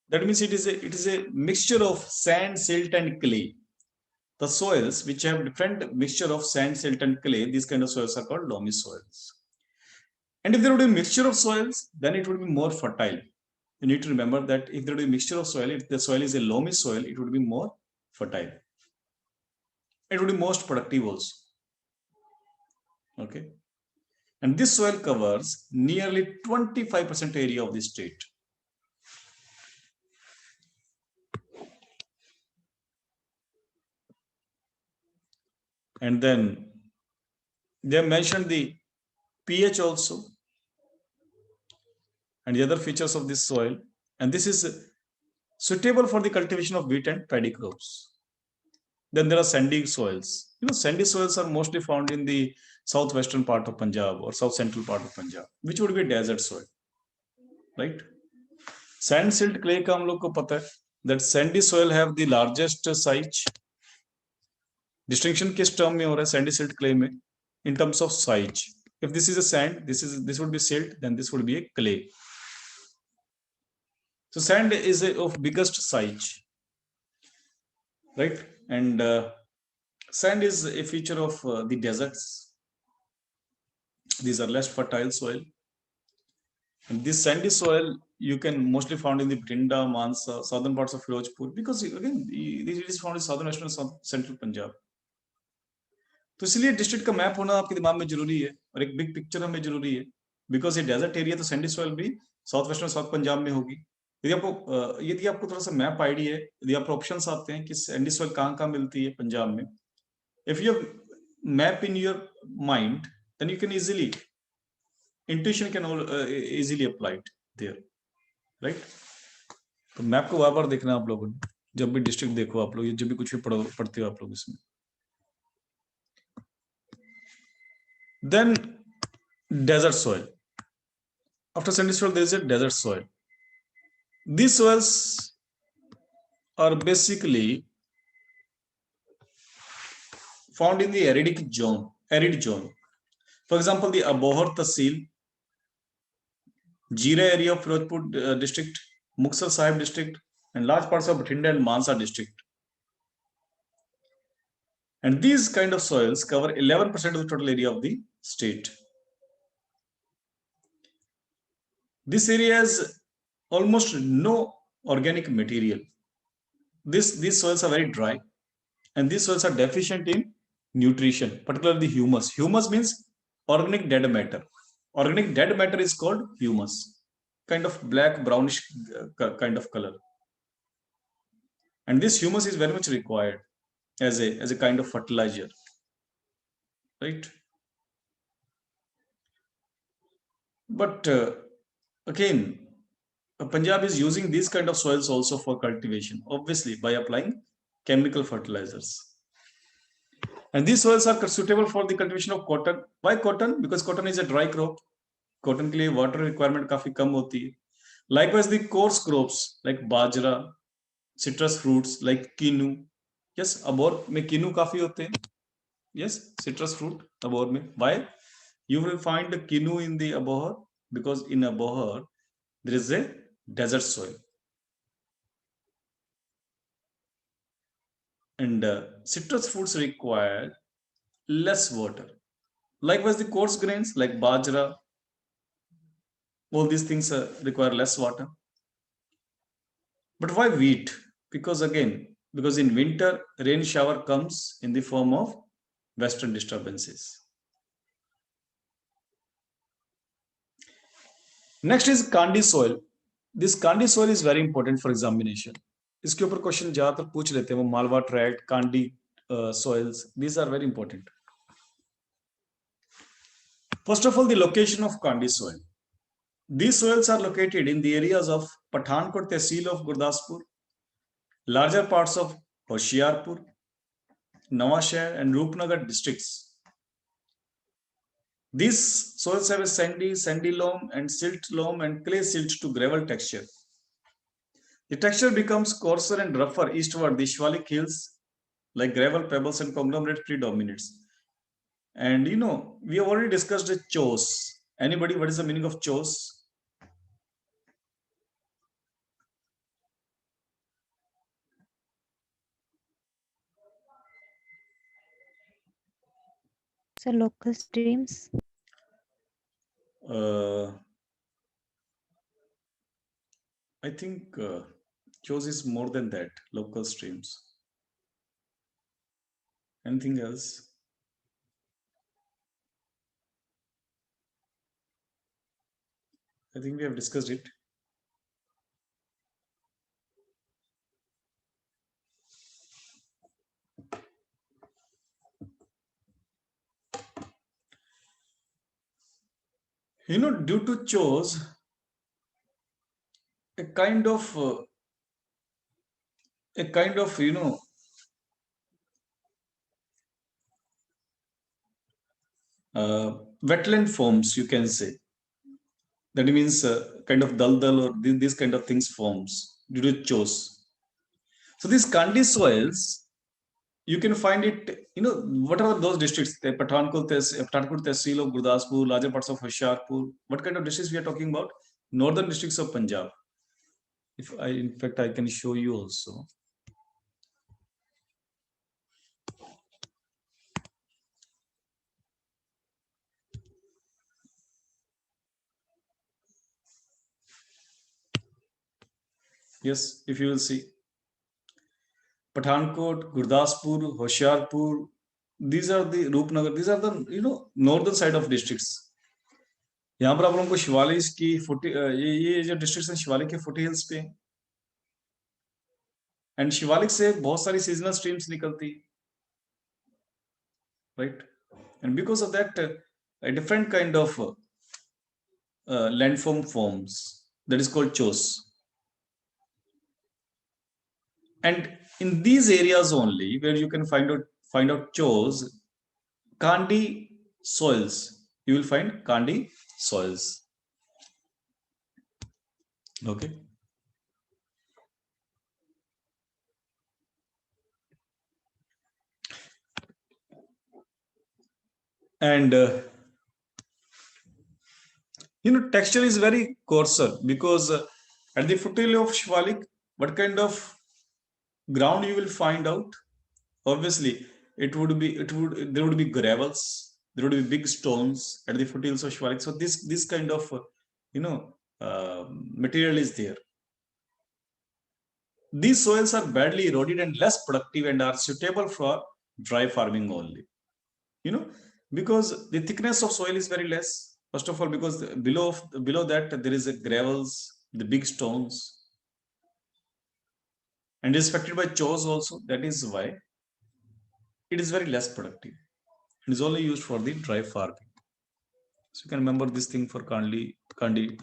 That means it is a mixture of sand, silt, and clay. The soils which have different mixture of sand, silt, and clay, these kind of soils are called loamy soils. And if there would be a mixture of soils, then it would be more fertile. You need to remember that if there would be a mixture of soil, if the soil is a loamy soil, it would be more fertile. It would be most productive also. Okay. And this soil covers nearly 25% area of the state. And then they have mentioned the pH also and the other features of this soil. And this is suitable for the cultivation of wheat and paddy crops. Then there are sandy soils. Sandy soils are mostly found in the southwestern part of Punjab or south central part of Punjab, which would be desert soil, right? Sand, silt, clay का हम लोग को पता है that sandy soil have the largest size. Distinction किस term में हो रहा है sandy, silt, clay में? In terms of size. If this is a sand, this would be silt, then this would be a clay. So sand is of biggest size, right? And sand is a feature of the deserts. These are less fertile soil. And this sandy soil you can mostly found in the Brinda, Mansa, southern parts of Firozpur, because again, it is found in southern western south central Punjab. तो इसलिए district का map होना आपके दिमाग में जरूरी है और एक बिग पिक्चर हमें जरूरी है बिकॉज ये डेजर्ट एरिया तो सैंडी सॉइल भी साउथ वेस्टर्न साउथ पंजाब में होगी यदि आपको थोड़ा सा मैप आइडिया है यदि आपको ऑप्शंस आते हैं कि सैंडी सॉइल कहाँ कहाँ मिलती है पंजाब में if you map in your mind then you can easily intuition can easily applied there right तो मैप को बार बार देखना आप लोगों ने जब भी डिस्ट्रिक्ट देखो आप लोग जब भी कुछ भी पढ़ते हो आप लोग इसमें then desert soil. After sandy soil, there is a desert soil. These soils are basically found in the arid zone. For example, the Abohar Tahsil, Jeera area of Firozpur district, Muxar Sahib district, and large parts of Bathinda and Mansa district. And these kind of soils cover 11% of the total area of the state. This area has almost no organic material. These soils are very dry, and these soils are deficient in nutrition, particularly humus. Humus means organic dead matter. Organic dead matter is called humus, kind of black brownish kind of color. And this humus is very much required as a kind of fertilizer, right? But again, Punjab is using these kind of soils also for cultivation, obviously by applying chemical fertilizers. And these soils are suitable for the cultivation of cotton. Why cotton? Because cotton is a dry crop. Cotton के लिए water requirement काफी कम होती है. Likewise, the coarse crops like bajra, citrus fruits like quinoa. Yes, abor में quinoa काफी होते हैं. Yes, citrus fruit abor में. Why? You will find the quinoa in the abor because in abor there is a desert soil. And citrus fruits require less water. Likewise, the coarse grains like bajra, all these things require less water. But why wheat? Because again, because in winter, rain shower comes in the form of western disturbances. Next is Kandi soil. This Kandi soil is very important for examination. इसके ऊपर question ज्यादातर पूछ लेते हैं वो Malwa tract Kandi soils. These are very important. First of all, the location of Kandi soil. These soils are located in the areas of Pathankot Tehsil of Gurdaspur, larger parts of Hoshiarpur, Nawashahar and Rupnagar districts. These soils have a sandy loam and silt loam and clay silt to gravel texture. The texture becomes coarser and rougher eastward. The Shivalik hills, like gravel, pebbles, and conglomerate, predominates. And we have already discussed the chose. Anybody, what is the meaning of chose? Sir, local streams. I think chose is more than that. Local streams. Anything else? I think we have discussed it. Due to chose, a kind of wetland forms, you can say. That means kind of daldal or these kind of things forms due to chose. So these Kandi soils, you can find it, whatever those districts, Pathankot, Tehsil of Gurdaspur, larger parts of Hoshiarpur. What kind of districts we are talking about? Northern districts of Punjab. In fact, I can show you also. Yes, if you will see. Pathankot, Gurdaspur, Hoshiarpur, these are the Rupnagar, these are the northern side of districts. यहाँ पर आप लोगों को शिवालिक की ये जो districts हैं शिवालिक के फुटी हिल्स पे एंड शिवालिक से बहुत सारी सीजनल स्ट्रीम्स निकलती right and because of that a different kind of landform forms that is called chose. And in these areas only where you can find out chose, Kandi soils, you will find Kandi soils. Okay. And texture is very coarser because at the foothill of Shivalik, what kind of ground you will find out? Obviously, there would be gravels, there would be big stones at the foothills of Shivalik. So this kind of material is there. These soils are badly eroded and less productive and are suitable for dry farming only. Because the thickness of soil is very less. First of all, because below that there is a gravels, the big stones, and is affected by chose also. That is why it is very less productive. It is only used for the dry farming. So you can remember this thing for Kandi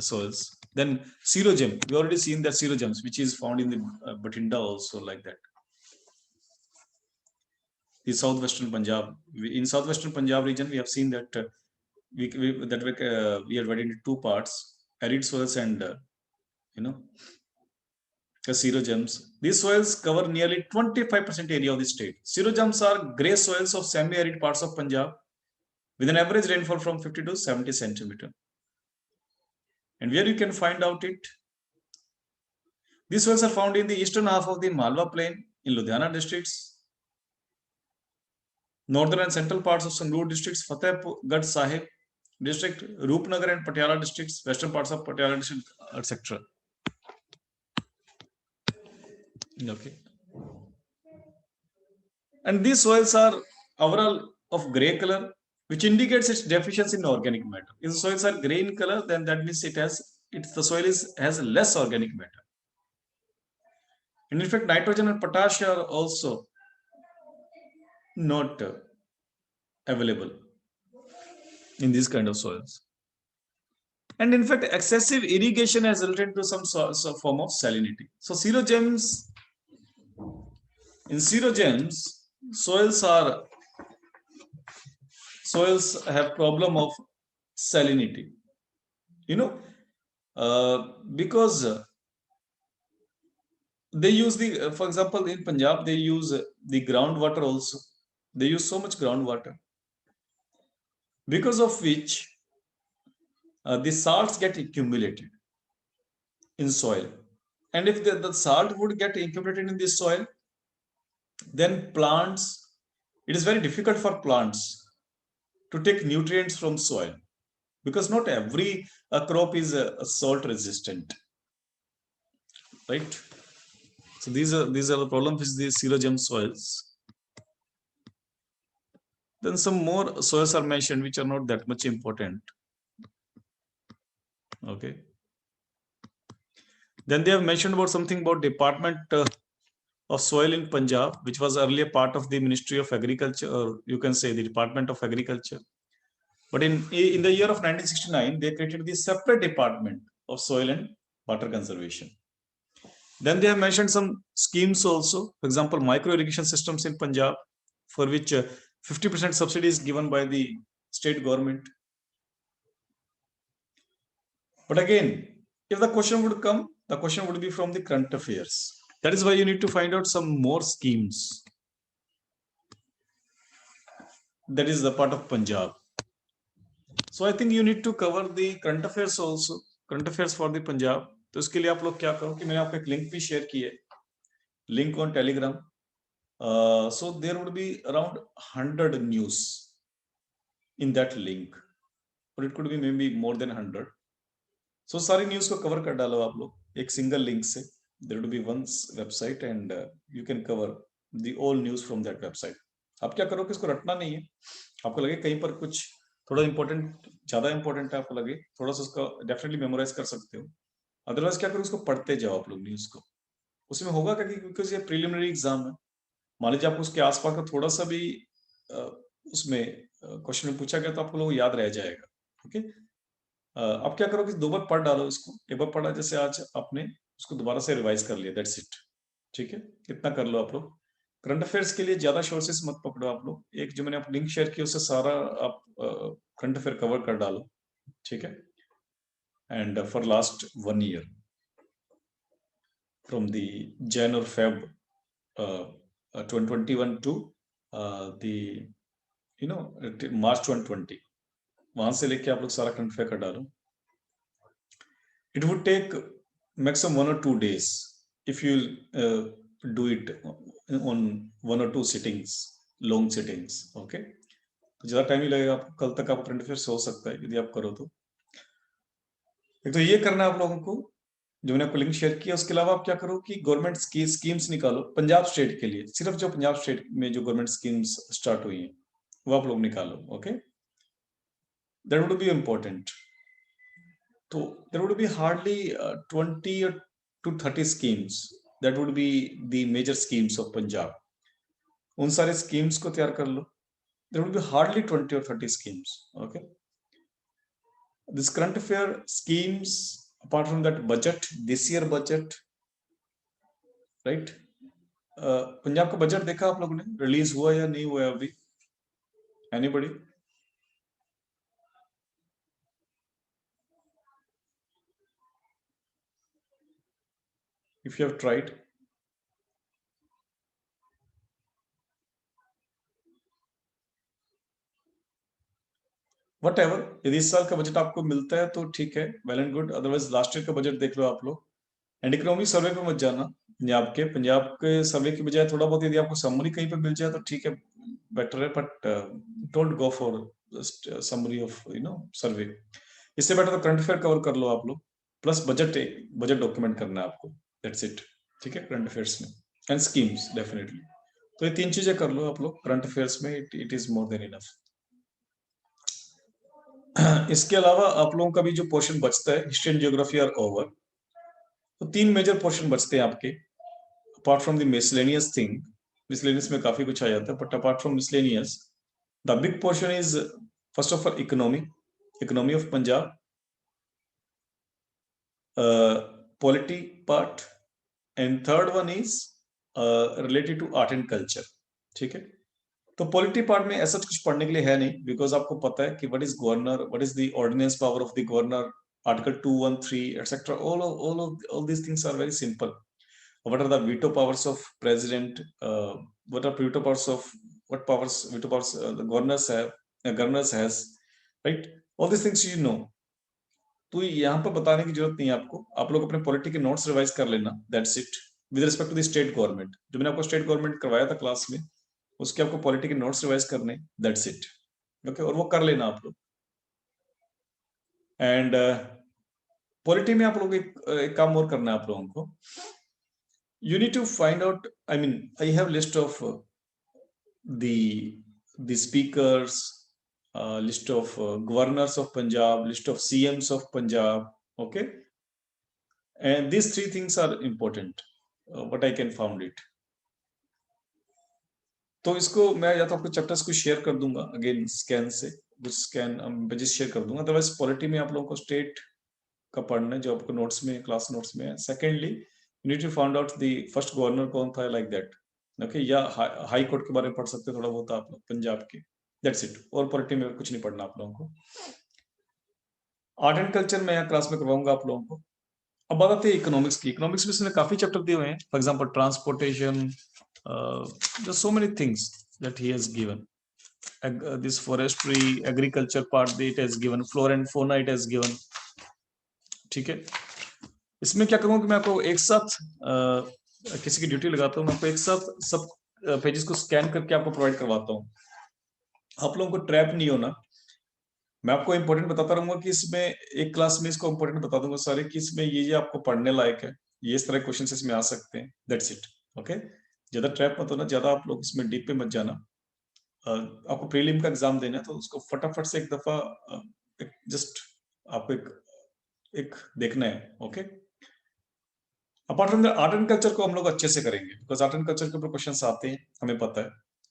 soils. Then Xerogem, we already seen that Xerogems, which is found in the Bathinda also, like that. The southwestern Punjab. In southwestern Punjab region, we have seen that we are divided into two parts: arid soils and xerogems. These soils cover nearly 25% area of the state. Xerogems are grey soils of semi-arid parts of Punjab with an average rainfall from 50 to 70 centimeter. And where you can find out it? These soils are found in the eastern half of the Malwa plain in Ludhiana districts, northern and central parts of Sangrur districts, Fatehgarh Sahib district, Roopnagar and Patiala districts, western parts of Patiala district, etc. Okay. And these soils are overall of gray color, which indicates its deficiency in organic matter. If the soils are gray in color, then that means the soil has less organic matter. And in fact, nitrogen and potash are also not available in these kind of soils. And in fact, excessive irrigation has resulted to some form of salinity. So in xerogems, soils have problem of salinity. Because they use for example, in Punjab, they use the groundwater also. They use so much groundwater, because of which the salts get accumulated in soil. And if the salt would get accumulated in the soil, then it is very difficult for plants to take nutrients from soil, because not every crop is salt resistant, right? So these are the problems with the xerogem soils. Then some more soils are mentioned which are not that much important. Okay. Then they have mentioned about something about Department of Soil in Punjab, which was earlier part of the Ministry of Agriculture, or you can say the Department of Agriculture. But in the year of 1969, they created the separate Department of Soil and Water Conservation. Then they have mentioned some schemes also. For example, micro irrigation systems in Punjab, for which 50% subsidy is given by the state government. But again, if the question would come, the question would be from the current affairs. That is why you need to find out some more schemes. That is the part of Punjab. So I think you need to cover the current affairs also, current affairs for the Punjab. तो इसके लिए आप लोग क्या करो कि मैंने आपको एक लिंक भी शेयर की है, link on Telegram. So there would be around 100 news in that link, or it could be maybe more than 100. So सारी न्यूज को कवर कर डालो आप लोग एक सिंगल लिंक से. There would be one website and you can cover the all news from that website. आप क्या करो कि इसको रटना नहीं है. आपको लगे कहीं पर कुछ थोड़ा इंपॉर्टेंट, ज्यादा इंपॉर्टेंट है, आपको लगे थोड़ा सा उसका डेफिनेटली मेमोराइज कर सकते हो. अदरवाइज क्या करो, उसको पढ़ते जाओ आप लोग न्यूज को. उसमें होगा क्या, क्योंकि ये प्रीलिमिनरी एग्जाम है, मान लीजिए आपको उसके आसपास का थोड़ा सा भी उसमें क्वेश्चन में पूछा गया तो आपको लोग याद रह जाएगा. ओके. अब क्या करो कि 2 बार पढ़ डालो इसको. एक बार पढ़ा, जैसे आज आपने उसको दोबारा से रिवाइज कर लिया, दैट्स इट. ठीक है, इतना कर लो आप लोग. करंट अफेयर्स के लिए ज्यादा सोर्सेस मत पकड़ो आप लोग. एक जो मैंने आप लिंक शेयर किया उससे सारा आप करंट अफेयर कवर कर डालो. ठीक है. And for last 1 year from the Jan or Feb 2021 to the March 2020, वहां से लेके आप लोग सारा करंट अफेयर कर डालो. It would take maximum 1 or 2 days if you do it on 1 or 2 sittings, long sittings. Okay. तो ज्यादा टाइम ही लगेगा, कल तक आप करंट अफेयर हो सकता है यदि आप करो तो. एक तो ये करना है आप लोगों को, जो मैंने आपको लिंक शेयर किया. उसके अलावा आप क्या करो कि गवर्नमेंट की स्कीम्स निकालो पंजाब स्टेट के लिए. सिर्फ जो पंजाब स्टेट में जो गवर्नमेंट स्कीम्स स्टार्ट हुई हैं वो आप लोग निकालो. Okay. That would be important. तो there would be hardly 20 to 30 schemes that would be the major schemes of Punjab. उन सारे schemes को तैयार कर लो. There would be hardly 20 or 30 schemes. Okay. This current affair schemes, apart from that budget, this year budget, right? Punjab का budget देखा आप लोगों ने, रिलीज हुआ या नहीं हुआ अभी? Anybody? If you have tried. What ever, यदि इस साल का बजट आपको मिलता है तो ठीक है, well and good. Otherwise last year का बजट देख लो आप लोग. एंड इकोनॉमी सर्वे पे मत जाना. पंजाब के सर्वे की बजाय थोड़ा बहुत यदि आपको समरी कहीं पे मिल जाए तो ठीक है, बेटर है, but don't go for summary of सर्वे। इससे बेटर तो करंट अफेयर कवर कर लो आप लोग, प्लस बजट डॉक्यूमेंट करना है आपको, दैट्स इट। ठीक है, करंट अफेयर्स में एंड स्कीम्स डेफिनेटली। तो ये 3 चीजें कर लो आप लोग करंट अफेयर्स में, it is more than enough. इसके अलावा आप लोगों का भी जो पोर्शन बचता है, history and geography are over. तो 3 मेजर पोर्शन बचते हैं आपके, apart from the miscellaneous thing. Miscellaneous में काफी कुछ आ जाता है, but apart from miscellaneous the big portion is first of all economy of Punjab, polity part, and third one is related to art and culture. ठीक है, तो पॉलिटी पार्ट में ऐसा कुछ पढ़ने के लिए है नहीं, बिकॉज आपको पता है कि what is governor, what is the ordinance power of the governor, article 213 etcetera, all these things are very simple. What are the veto powers of president, what are veto powers of veto powers the governors has, right? All these things you know. तो यहाँ पर बताने की जरूरत नहीं है आपको, आप लोग अपने पॉलिटी के नोट्स रिवाइज कर लेना, that's it. With respect to the state government, जो मैंने आपको स्टेट गवर्नमेंट करवाया था क्लास में, उसके आपको पॉलिटी के नोट्स रिवाइज करने, दैट्स इट। ओके, और वो कर लेना आप लोग। एंड पॉलिटी में आप लोग एक काम और करना है आप लोगों को, you need to find out, I have list of the speakers, list of governors of Punjab, list of CMs of Punjab, okay, and these 3 things are important, what I can found it. तो इसको मैं या तो आपको chapters को share कर दूंगा again scan से, कुछ स्कैन पेजेस शेयर कर दूंगा। अदरवाइज पॉलिटी में आप लोगों को स्टेट का पढ़ना है, जो आपको नोट्स में, क्लास नोट्स में है। Secondly you need to find out the first governor कौन था, लाइक दैट, ओके, या हाई कोर्ट के बारे में पढ़ सकते हैं थोड़ा बहुत आप लोग पंजाब के, दैट्स इट। और पॉलिटी में कुछ नहीं पढ़ना आप लोगों को। आर्ट एंड कल्चर में क्लास में करवाऊंगा आप लोगों को। अब बात आती है इकोनॉमिक्स की। इकोनॉमिक्स में इसने काफी चैप्टर दिए हुए हैं, for example transportation, so many things that he has given, this forestry, agriculture part it has given, flora and fauna it has given। ठीक है, इसमें क्या करूंगा कि मैं आपको एक साथ किसी की ड्यूटी लगाता हूँ, मैं आपको एक साथ सब पेजेस को स्कैन करके आपको प्रोवाइड करवाता हूँ। आप लोगों को ट्रैप नहीं होना, मैं आपको इंपॉर्टेंट बताता रहूंगा कि इसमें एक क्लास में इसको इंपॉर्टेंट बता दूंगा सारे, कि इसमें ये आपको पढ़ने लायक है, ये इस तरह क्वेश्चन इसमें आ सकते हैं, दैट्स इट। ओके, ज्यादा ट्रैप मत होना, ज्यादा आप लोग इसमें डीप पे मत जाना। आपको प्रीलिम का एग्जाम देना है तो उसको फटाफट से एक दफा जस्ट आपको एक देखना है। Okay, apart from the art and culture को हम लोग अच्छे से करेंगे, बिकॉज आर्ट एंड कल्चर के ऊपर क्वेश्चंस आते हैं, हमें पता है,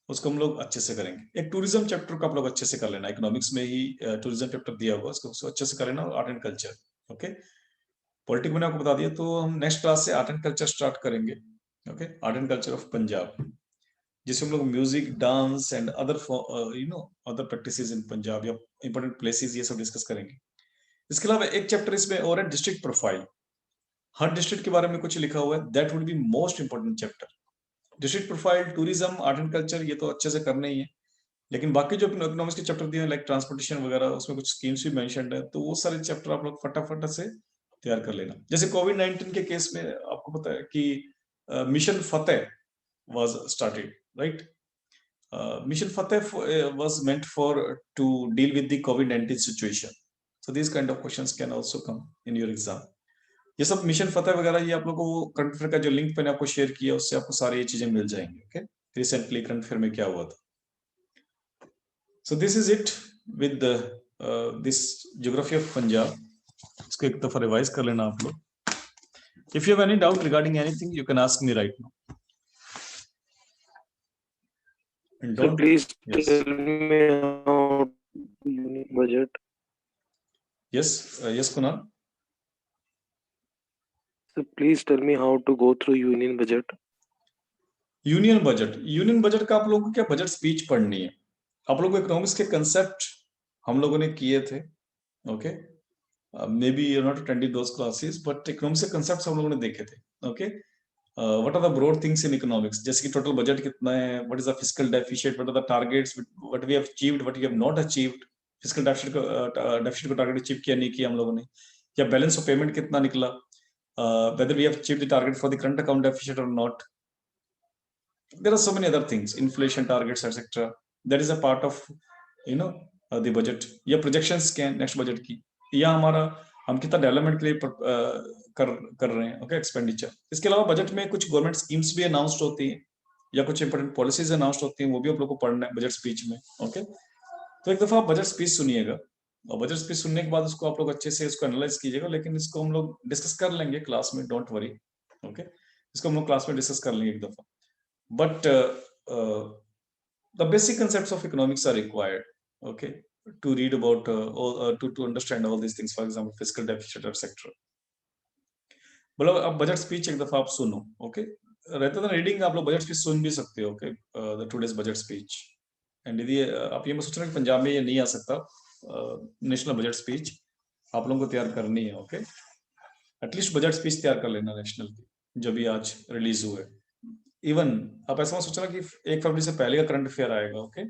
उसको हम लोग अच्छे से करेंगे। एक टूरिज्म चैप्टर को आप लोग अच्छे से कर लेना, इकोनॉमिक्स में ही टूरिज्म चैप्टर दिया हुआ, उसको अच्छे से कर लेना, art and culture. Okay, politic मैंने आपको बता दिया, तो हम नेक्स्ट क्लास से आर्ट एंड कल्चर स्टार्ट करेंगे। Okay, art and culture of Punjab, जिसमें हम लोग music, dance and other other practices इन पंजाब या इंपॉर्टेंट प्लेसेस, ये सब डिस्कस करेंगे। इसके अलावा एक चैप्टर इसमें और है, डिस्ट्रिक्ट प्रोफाइल। हर डिस्ट्रिक्ट के बारे में कुछ लिखा हुआ है, that would be most important chapter. District profile, tourism, art and culture, ये तो अच्छे से करना ही है, लेकिन बाकी जो इकोनॉमिक्स के चैप्टर दिए हैं लाइक ट्रांसपोर्टेशन वगैरह, उसमें कुछ स्कीम्स भी मेंशन्ड है, तो वो सारे चैप्टर आप लोग फटाफट से तैयार कर लेना। जैसे कोविड-19 के केस में आपको पता है कि mission Fateh was started, right? Mission Fateh was meant for to deal with the COVID-19 situation. So these kind of questions can also come in your exam. ये सब मिशन फतेह वगैरह, ये आप लोगों को करंट अफेयर का जो लिंक मैंने आपको शेयर किया, उससे आपको सारी ये चीजें मिल जाएंगी। ओके, रिसेंटली करंट अफेयर में क्या हुआ था। So this is it with this geography of Punjab. इसको एक दफा रिवाइज कर लेना आप लोग। If you have any doubt regarding anything, you can ask me right now. And So don't, please yes, tell me how union budget. yes, yes, Kunal. So please tell me how to go through union budget. Union budget का आप लोगों को क्या budget speech पढ़नी है। आप लोगों को इकोनॉमिक्स के कंसेप्ट हम लोगों ने किए थे। Okay, maybe you not attended those classes, but economics के कंसेप्ट्स हम लोगों ने देखे थे। Okay, what are the broad things in economics, जैसे कि टोटल बजट कितना है, what is the fiscal deficit, what are the targets, what we have achieved, what we have not achieved, fiscal deficit को टारगेट अचीव किया नहीं किया हम लोगों ने, या बैलेंस ऑफ पेमेंट कितना निकला, whether we have achieved the target for the current account deficit or not. There are so many other things, inflation targets, etc. That is a part of the budget, या projections क्या है next budget की, या हमारा हम कितना development के लिए कर रहे हैं, ओके, एक्सपेंडिचर। इसके अलावा बजट में कुछ गवर्नमेंट स्कीम्स भी अनाउंस्ड होती हैं या कुछ इंपॉर्टेंट पॉलिसीज अनाउंस्ड होती हैं, वो भी आप लोग को पढ़ना है बजट स्पीच में, ओके। तो एक दफा आप बजट स्पीच सुनिएगा, और बजट स्पीच सुनने के बाद उसको आप लोग अच्छे से इसको एनालाइज कीजिएगा, लेकिन इसको हम लोग डिस्कस कर लेंगे क्लास में, डोंट वरी, ओके। इसको हम लोग क्लास में डिस्कस कर लेंगे एक दफा, but the basic concepts of economics are required, okay, to read about to understand all these things, for example fiscal deficit etc. मतलब अब बजट स्पीच एक दफा आप सुनो, ओके, रहता था रीडिंग, आप लोग बजट स्पीच सुन भी सकते हो, okay, the today's budget speech. And यदि आप ये मत सोच रहे कि पंजाब में ये नहीं आ सकता, नेशनल बजट स्पीच आप लोगों को तैयार करनी है, ओके, एटलीस्ट बजट स्पीच तैयार कर लेना नेशनल की, जो भी आज रिलीज हुए। इवन आप ऐसा मत सोचना कि 1 फरवरी से पहले का करंट अफेयर आएगा, okay.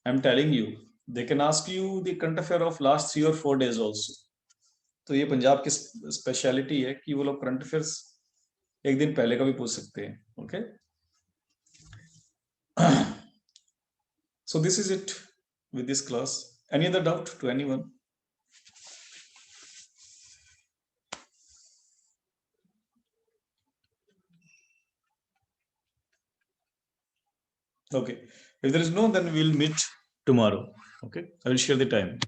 I'm telling you, they can ask you the current affair of last 3 or 4 days also. तो ये पंजाब की स्पेशलिटी है कि वो लोग करंट अफेयर्स एक दिन पहले का भी पूछ सकते हैं, okay. So this is it with this class. Any other doubt to anyone? Okay, if there is no, then we'll meet tomorrow, okay. I will share the time.